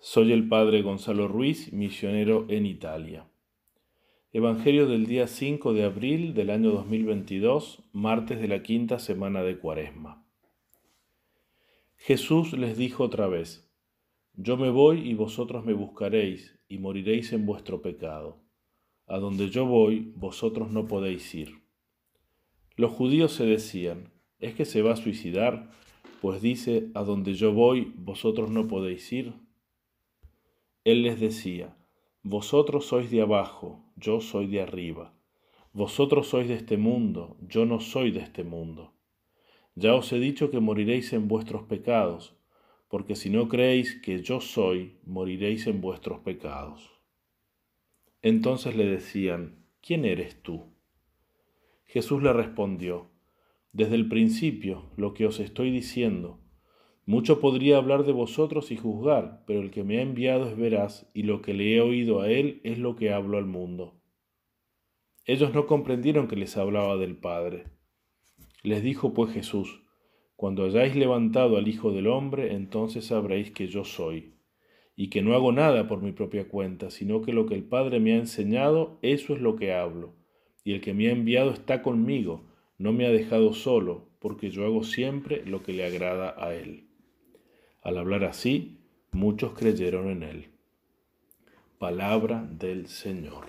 Soy el padre Gonzalo Ruiz, misionero en Italia. Evangelio del día 5 de abril del año 2022, martes de la quinta semana de Cuaresma. Jesús les dijo otra vez: Yo me voy y vosotros me buscaréis, y moriréis en vuestro pecado. A donde yo voy, vosotros no podéis ir. Los judíos se decían: ¿Es que se va a suicidar? Pues dice: A donde yo voy, vosotros no podéis ir. Él les decía: Vosotros sois de abajo, yo soy de arriba. Vosotros sois de este mundo, yo no soy de este mundo. Ya os he dicho que moriréis en vuestros pecados, porque si no creéis que yo soy, moriréis en vuestros pecados. Entonces le decían: ¿Quién eres tú? Jesús le respondió: Desde el principio, lo que os estoy diciendo. Mucho podría hablar de vosotros y juzgar, pero el que me ha enviado es veraz, y lo que le he oído a él es lo que hablo al mundo. Ellos no comprendieron que les hablaba del Padre. Les dijo pues Jesús: Cuando hayáis levantado al Hijo del Hombre, entonces sabréis que yo soy, y que no hago nada por mi propia cuenta, sino que lo que el Padre me ha enseñado, eso es lo que hablo. Y el que me ha enviado está conmigo, no me ha dejado solo, porque yo hago siempre lo que le agrada a él. Al hablar así, muchos creyeron en él. Palabra del Señor.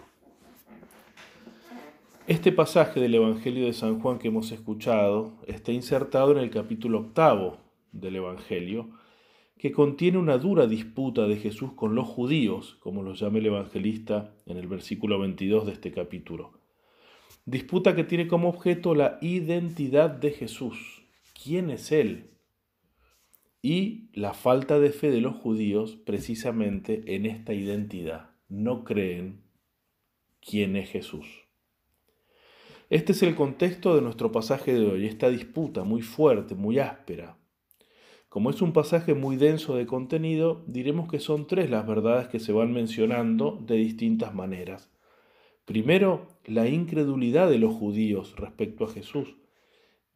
Este pasaje del Evangelio de San Juan que hemos escuchado está insertado en el capítulo 8 del Evangelio, que contiene una dura disputa de Jesús con los judíos, como lo llama el evangelista en el versículo 22 de este capítulo. Disputa que tiene como objeto la identidad de Jesús. ¿Quién es Él? Y la falta de fe de los judíos precisamente en esta identidad. No creen quién es Jesús. Este es el contexto de nuestro pasaje de hoy, esta disputa muy fuerte, muy áspera. Como es un pasaje muy denso de contenido, diremos que son tres las verdades que se van mencionando de distintas maneras. Primero, la incredulidad de los judíos respecto a Jesús,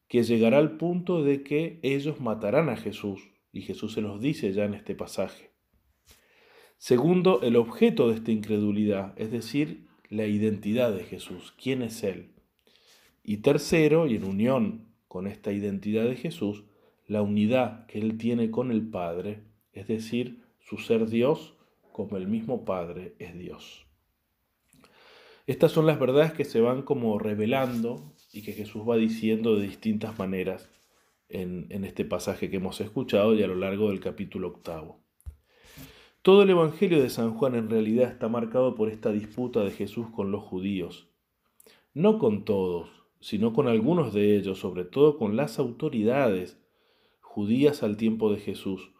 que llegará al punto de que ellos matarán a Jesús, y Jesús se los dice ya en este pasaje. Segundo, el objeto de esta incredulidad, es decir, la identidad de Jesús, quién es Él. Y tercero, y en unión con esta identidad de Jesús, la unidad que Él tiene con el Padre, es decir, su ser Dios como el mismo Padre es Dios. Estas son las verdades que se van como revelando y que Jesús va diciendo de distintas maneras en este pasaje que hemos escuchado y a lo largo del capítulo 8. Todo el Evangelio de San Juan en realidad está marcado por esta disputa de Jesús con los judíos. No con todos, sino con algunos de ellos, sobre todo con las autoridades judías al tiempo de Jesús,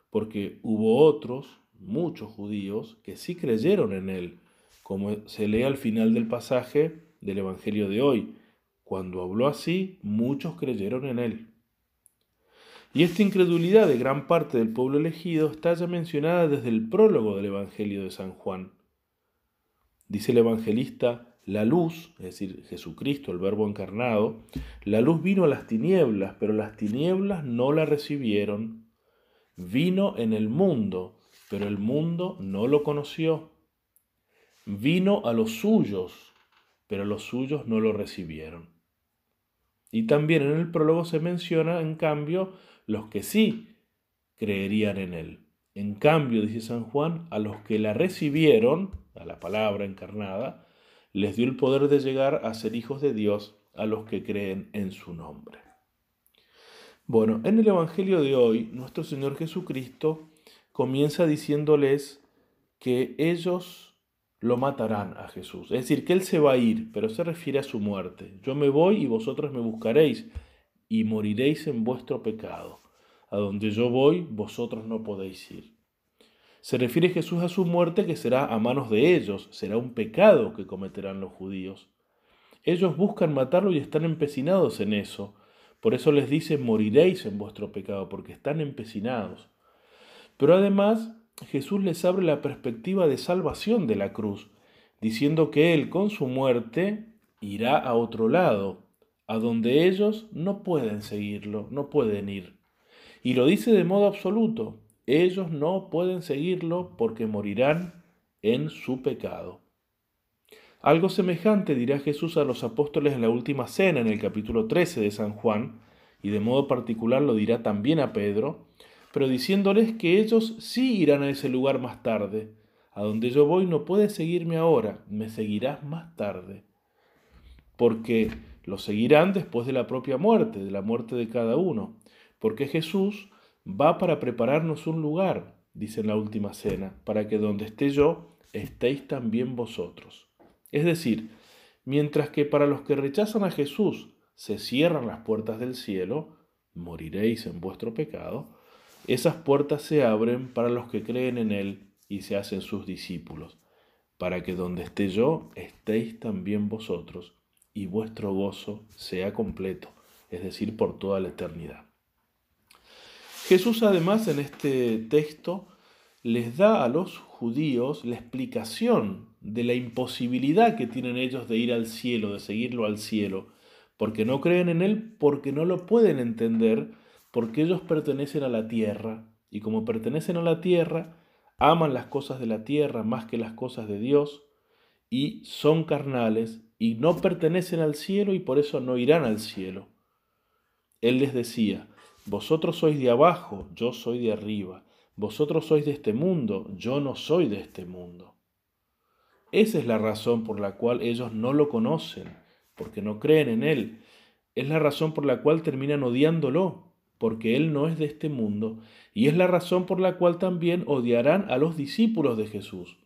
porque hubo otros, muchos judíos, que sí creyeron en él, como se lee al final del pasaje del Evangelio de hoy. Cuando habló así, muchos creyeron en él. Y esta incredulidad de gran parte del pueblo elegido está ya mencionada desde el prólogo del Evangelio de San Juan. Dice el evangelista: la luz, es decir, Jesucristo, el Verbo encarnado, la luz vino a las tinieblas, pero las tinieblas no la recibieron. Vino en el mundo, pero el mundo no lo conoció. Vino a los suyos, pero los suyos no lo recibieron. Y también en el prólogo se menciona, en cambio, los que sí creerían en él. En cambio, dice San Juan, a los que la recibieron, a la palabra encarnada, les dio el poder de llegar a ser hijos de Dios a los que creen en su nombre. Bueno, en el Evangelio de hoy, nuestro Señor Jesucristo comienza diciéndoles que ellos lo matarán a Jesús. Es decir, que Él se va a ir, pero se refiere a su muerte. Yo me voy y vosotros me buscaréis y moriréis en vuestro pecado. A donde yo voy, vosotros no podéis ir. Se refiere Jesús a su muerte, que será a manos de ellos, será un pecado que cometerán los judíos. Ellos buscan matarlo y están empecinados en eso. Por eso les dice: moriréis en vuestro pecado, porque están empecinados. Pero además, Jesús les abre la perspectiva de salvación de la cruz, diciendo que Él con su muerte irá a otro lado, a donde ellos no pueden seguirlo, no pueden ir. Y lo dice de modo absoluto: ellos no pueden seguirlo porque morirán en su pecado. Algo semejante dirá Jesús a los apóstoles en la última cena, en el capítulo 13 de San Juan, y de modo particular lo dirá también a Pedro, pero diciéndoles que ellos sí irán a ese lugar más tarde. A donde yo voy no puedes seguirme ahora, me seguirás más tarde. Porque lo seguirán después de la propia muerte, de la muerte de cada uno. Porque Jesús va para prepararnos un lugar, dice en la última cena, para que donde esté yo, estéis también vosotros. Es decir, mientras que para los que rechazan a Jesús se cierran las puertas del cielo, moriréis en vuestro pecado, esas puertas se abren para los que creen en Él y se hacen sus discípulos, para que donde esté yo, estéis también vosotros, y vuestro gozo sea completo, es decir, por toda la eternidad. Jesús además en este texto les da a los judíos la explicación de la imposibilidad que tienen ellos de ir al cielo, de seguirlo al cielo, porque no creen en Él, porque no lo pueden entender, porque ellos pertenecen a la tierra, y como pertenecen a la tierra, aman las cosas de la tierra más que las cosas de Dios, y son carnales, y no pertenecen al cielo, y por eso no irán al cielo. Él les decía, vosotros sois de abajo, yo soy de arriba. Vosotros sois de este mundo, yo no soy de este mundo. Esa es la razón por la cual ellos no lo conocen, porque no creen en Él. Es la razón por la cual terminan odiándolo, porque Él no es de este mundo. Y es la razón por la cual también odiarán a los discípulos de Jesús.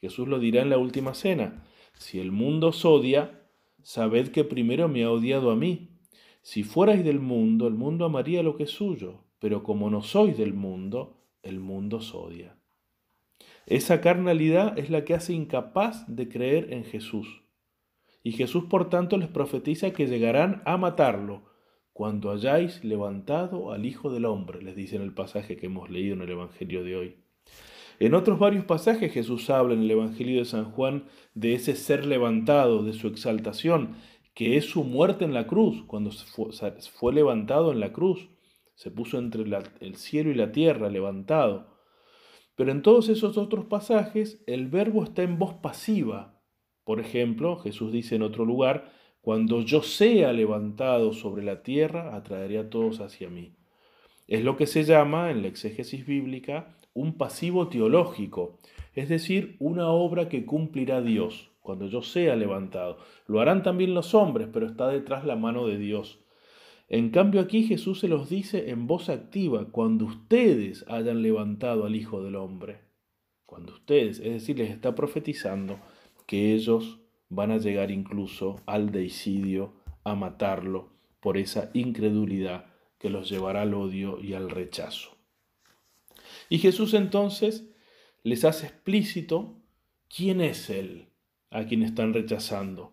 Jesús lo dirá en la última cena. Si el mundo os odia, sabed que primero me ha odiado a mí. Si fuerais del mundo, el mundo amaría lo que es suyo, pero como no sois del mundo, el mundo os odia. Esa carnalidad es la que hace incapaz de creer en Jesús. Y Jesús, por tanto, les profetiza que llegarán a matarlo cuando hayáis levantado al Hijo del Hombre, les dice en el pasaje que hemos leído en el Evangelio de hoy. En otros varios pasajes Jesús habla en el Evangelio de San Juan de ese ser levantado, de su exaltación, que es su muerte en la cruz, cuando fue levantado en la cruz. Se puso entre el cielo y la tierra, levantado. Pero en todos esos otros pasajes el verbo está en voz pasiva. Por ejemplo, Jesús dice en otro lugar, cuando yo sea levantado sobre la tierra, atraeré a todos hacia mí. Es lo que se llama, en la exégesis bíblica, un pasivo teológico, es decir, una obra que cumplirá Dios, cuando yo sea levantado. Lo harán también los hombres, pero está detrás la mano de Dios. En cambio aquí Jesús se los dice en voz activa, cuando ustedes hayan levantado al Hijo del Hombre. Cuando ustedes, es decir, les está profetizando que ellos van a llegar incluso al deicidio, a matarlo por esa incredulidad que los llevará al odio y al rechazo. Y Jesús entonces les hace explícito quién es Él, a quien están rechazando.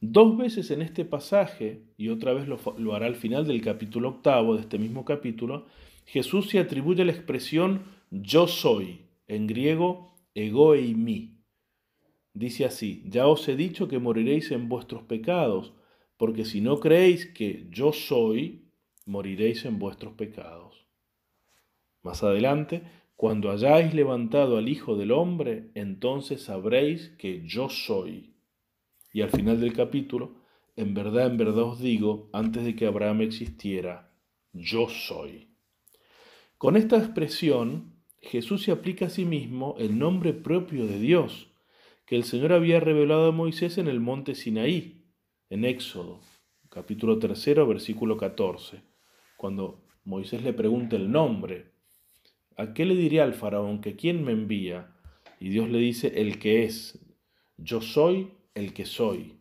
Dos veces en este pasaje, y otra vez lo hará al final del capítulo 8 de este mismo capítulo, Jesús se atribuye la expresión yo soy, en griego ego eimi. Dice así, ya os he dicho que moriréis en vuestros pecados, porque si no creéis que yo soy, moriréis en vuestros pecados. Más adelante, cuando hayáis levantado al Hijo del Hombre, entonces sabréis que yo soy. Y al final del capítulo, en verdad os digo, antes de que Abraham existiera, yo soy. Con esta expresión, Jesús se aplica a sí mismo el nombre propio de Dios, que el Señor había revelado a Moisés en el monte Sinaí, en Éxodo, capítulo 3, versículo 14, cuando Moisés le pregunta el nombre. ¿A qué le diré al faraón que quién me envía? Y Dios le dice, el que es. Yo soy el que soy.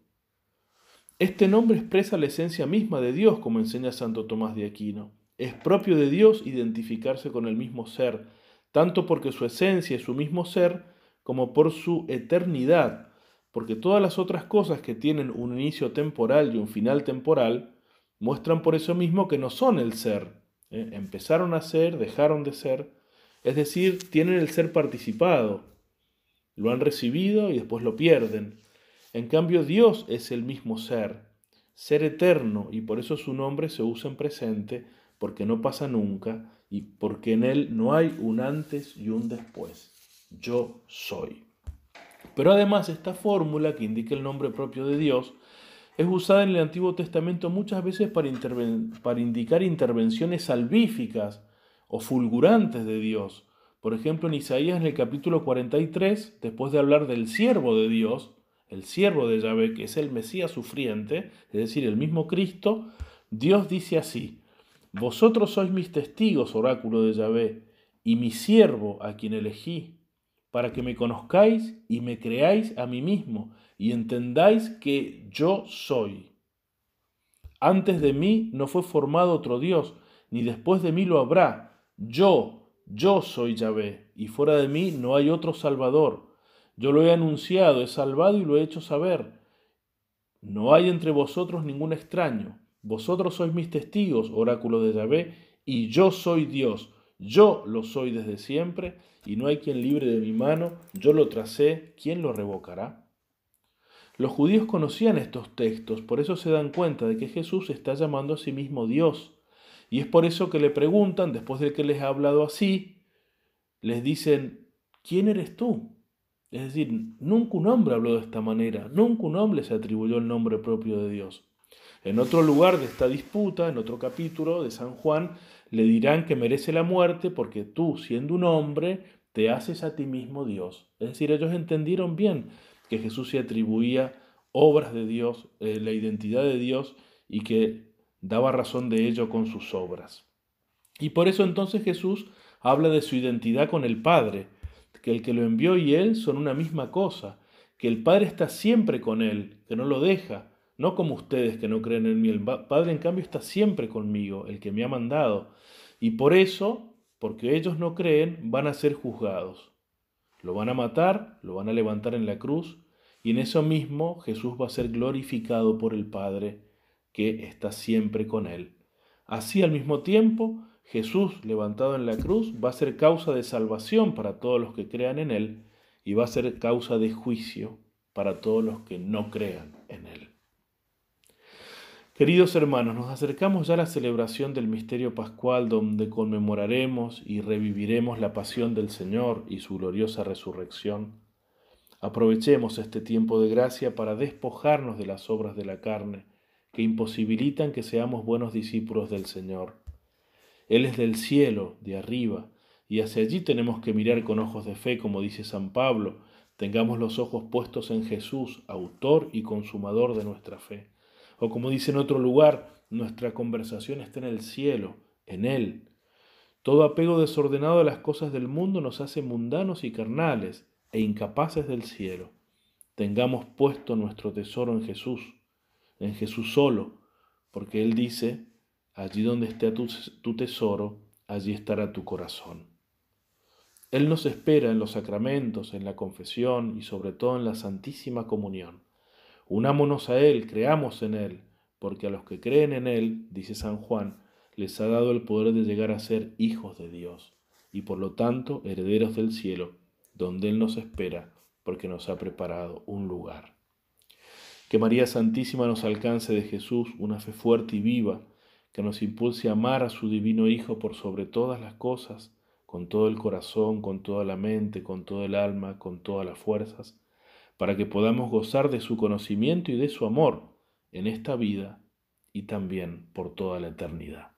Este nombre expresa la esencia misma de Dios, como enseña Santo Tomás de Aquino. Es propio de Dios identificarse con el mismo ser, tanto porque su esencia es su mismo ser, como por su eternidad, porque todas las otras cosas que tienen un inicio temporal y un final temporal, muestran por eso mismo que no son el ser. Empezaron a ser, dejaron de ser, es decir, tienen el ser participado. Lo han recibido y después lo pierden. En cambio, Dios es el mismo ser eterno, y por eso su nombre se usa en presente, porque no pasa nunca, y porque en Él no hay un antes y un después. Yo soy. Pero además esta fórmula que indica el nombre propio de Dios es usada en el Antiguo Testamento muchas veces para indicar intervenciones salvíficas o fulgurantes de Dios. Por ejemplo, en Isaías, en el capítulo 43, después de hablar del siervo de Dios, el siervo de Yahvé, que es el Mesías sufriente, es decir, el mismo Cristo, Dios dice así: Vosotros sois mis testigos, oráculo de Yahvé, y mi siervo a quien elegí, para que me conozcáis y me creáis a mí mismo, y entendáis que yo soy. Antes de mí no fue formado otro Dios, ni después de mí lo habrá. Yo soy Yahvé, y fuera de mí no hay otro Salvador. Yo lo he anunciado, he salvado y lo he hecho saber. No hay entre vosotros ningún extraño. Vosotros sois mis testigos, oráculo de Yahvé, y yo soy Dios. Yo lo soy desde siempre, y no hay quien libre de mi mano. Yo lo tracé, ¿quién lo revocará? Los judíos conocían estos textos, por eso se dan cuenta de que Jesús está llamando a sí mismo Dios. Y es por eso que le preguntan, después de que les ha hablado así, les dicen: ¿quién eres tú? Es decir, nunca un hombre habló de esta manera, nunca un hombre se atribuyó el nombre propio de Dios. En otro lugar de esta disputa, en otro capítulo de San Juan, le dirán que merece la muerte porque tú, siendo un hombre, te haces a ti mismo Dios. Es decir, ellos entendieron bien que Jesús se atribuía obras de Dios, la identidad de Dios, y que daba razón de ello con sus obras. Y por eso entonces Jesús habla de su identidad con el Padre, que el que lo envió y él son una misma cosa, que el Padre está siempre con él, que no lo deja, no como ustedes que no creen en mí. El Padre en cambio está siempre conmigo, el que me ha mandado. Y por eso, porque ellos no creen, van a ser juzgados. Lo van a matar, lo van a levantar en la cruz, y en eso mismo Jesús va a ser glorificado por el Padre, que está siempre con él. Así al mismo tiempo, Jesús levantado en la cruz va a ser causa de salvación para todos los que crean en él, y va a ser causa de juicio para todos los que no crean en él. Queridos hermanos, nos acercamos ya a la celebración del misterio pascual, donde conmemoraremos y reviviremos la pasión del Señor y su gloriosa resurrección. Aprovechemos este tiempo de gracia para despojarnos de las obras de la carne que imposibilitan que seamos buenos discípulos del Señor. Él es del cielo, de arriba, y hacia allí tenemos que mirar con ojos de fe, como dice San Pablo. Tengamos los ojos puestos en Jesús, autor y consumador de nuestra fe. O como dice en otro lugar, nuestra conversación está en el cielo, en Él. Todo apego desordenado a las cosas del mundo nos hace mundanos y carnales e incapaces del cielo. Tengamos puesto nuestro tesoro en Jesús solo, porque Él dice: allí donde esté tu tesoro, allí estará tu corazón. Él nos espera en los sacramentos, en la confesión y sobre todo en la Santísima Comunión. Unámonos a Él, creamos en Él, porque a los que creen en Él, dice San Juan, les ha dado el poder de llegar a ser hijos de Dios, y por lo tanto herederos del cielo, donde Él nos espera, porque nos ha preparado un lugar. Que María Santísima nos alcance de Jesús una fe fuerte y viva, que nos impulse a amar a su divino Hijo por sobre todas las cosas, con todo el corazón, con toda la mente, con todo el alma, con todas las fuerzas, para que podamos gozar de su conocimiento y de su amor en esta vida y también por toda la eternidad.